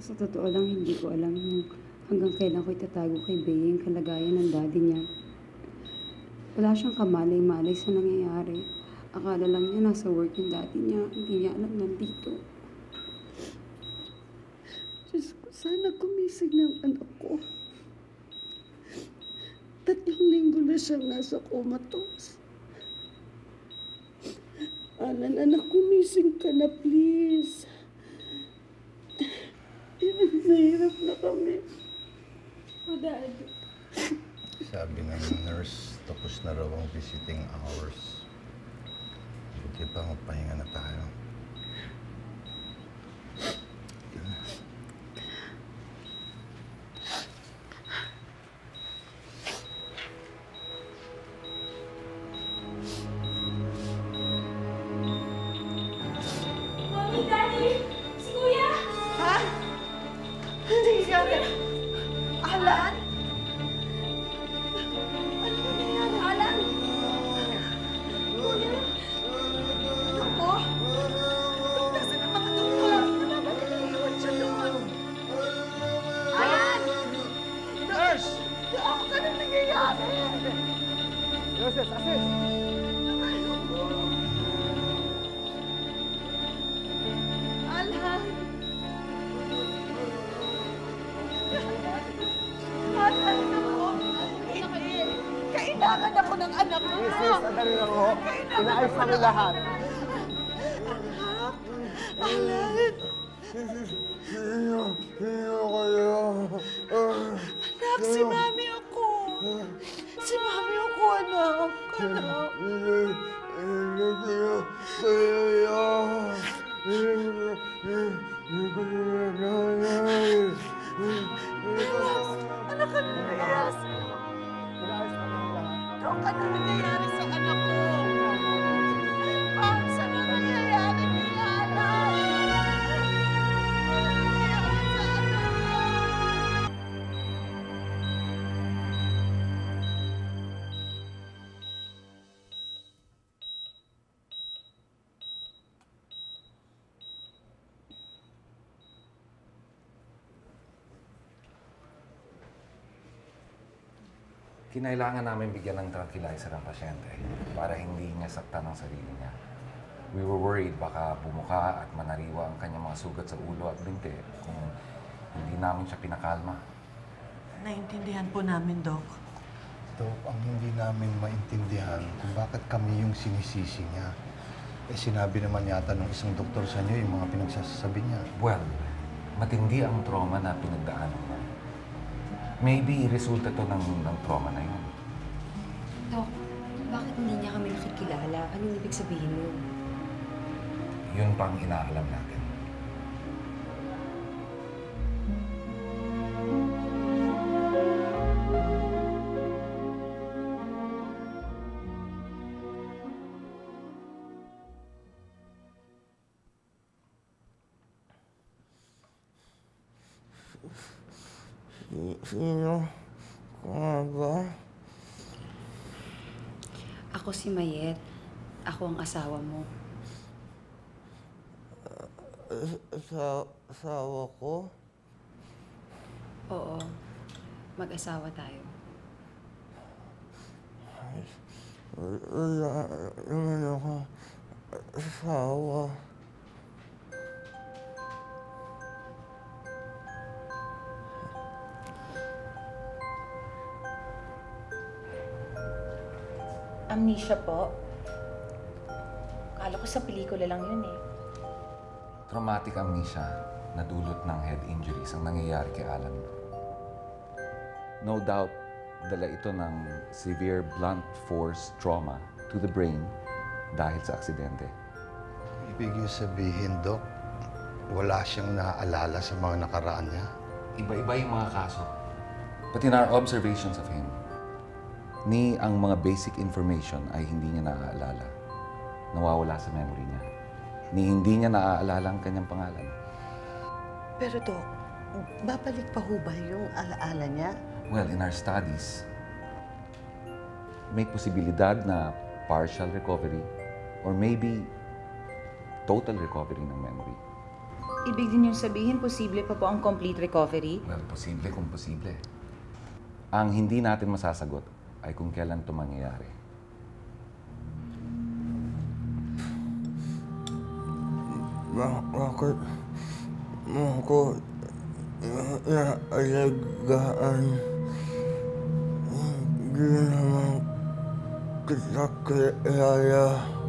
Sa totoo lang, hindi ko alam hanggang kailan ko itatago kay Bea yung kalagayan ng daddy niya. Wala siyang kamalay-malay sa nangyayari. Akala lang niya nasa work yung daddy niya. Hindi niya alam nandito. Diyos ko, sana gumising ng anak ko. 3 linggo na siyang nasa comatose. Alan, anak, gumising ka na, please. Nahirap na kami. O, Dad. Sabi ng nurse, tapos na raw ang visiting hours. Buti pa, magpahinga na tayo. Mami, Daddy! Si Kuya! Ha? Ano nangyari? Alan? Ano nangyari? Alan! Kuya? Ako? Dok, nasa ng mga doktor? Bakit naiiwan siya doon? Alan! Nurse! Dok, ano nangyayari? Nurses, assist! Alan! Alan, ako! Hindi! Kailangan ako ng anak ko! Sandali lang ho. Inaayos namin lahat. Alan! Sino kayo? Anak, si Mami ako! Si Mami ako, anak! Anak! Anak, ano nangyayari sa'yo? Dok, ano nangyayari sa anak ko? Pops, ano nangyayari kay Alan? Ano nangyayari sa anak ko? Kinailangan namin bigyan ng tranquilizer ang pasyente para hindi niya saktan ang sarili niya. We were worried baka bumuka at manariwa ang kanyang mga sugat sa ulo at binti kung hindi namin siya pinakalma. Naintindihan po namin, Doc. Dok, ang hindi namin maintindihan kung bakit kami yung sinisisi niya. Eh, sinabi naman yata ng isang doktor sa inyo yung mga pinagsasabi niya. Well, matindi ang trauma na pinagdaanan niya. Maybe resulta to ng trauma na yun. Dok, bakit hindi niya kami nakikilala? Anong ibig sabihin mo? Yun pang inaalam natin. Sino ka ba? Ako si Mayet. Ako ang asawa mo. Asawa ko? Oo. Mag-asawa tayo. Wala naman ako asawa. Amnesia po? Akala ko sa pelikula lang yun eh. Traumatic amnesia na dulot ng head injuries ang nangyayari kay Alan. No doubt, dala ito ng severe blunt force trauma to the brain dahil sa aksidente. Ibig sabihin, Dok, wala siyang naaalala sa mga nakaraan niya. Iba-iba yung mga kaso. But in our observations of him, ni ang mga basic information ay hindi niya naaalala. Nawawala sa memory niya. Ni hindi niya naaalala ang kanyang pangalan. Pero, Doc, babalik pa ho ba yung alaala niya? Well, in our studies, may posibilidad na partial recovery or maybe total recovery ng memory. ibig din yung sabihin, posible pa po ang complete recovery? Well, posible kung posible. Ang hindi natin masasagot ay kung kailan ito mangyayari. Bakit mo ko naalagaan? Hindi naman kita kilala.